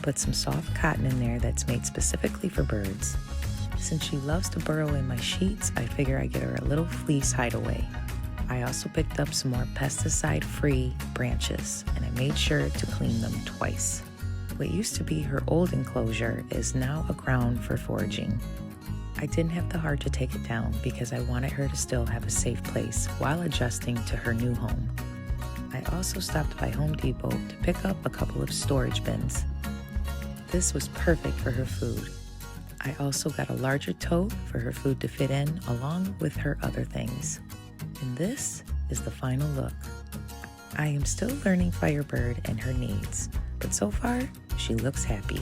put some soft cotton in there that's made specifically for birds. Since she loves to burrow in my sheets, I figure I get her a little fleece hideaway. I also picked up some more pesticide-free branches, and I made sure to clean them twice. What used to be her old enclosure is now a ground for foraging. I didn't have the heart to take it down because I wanted her to still have a safe place while adjusting to her new home. I also stopped by Home Depot to pick up a couple of storage bins. This was perfect for her food. I also got a larger tote for her food to fit in along with her other things. And this is the final look. I am still learning Firebird and her needs, but so far, she looks happy.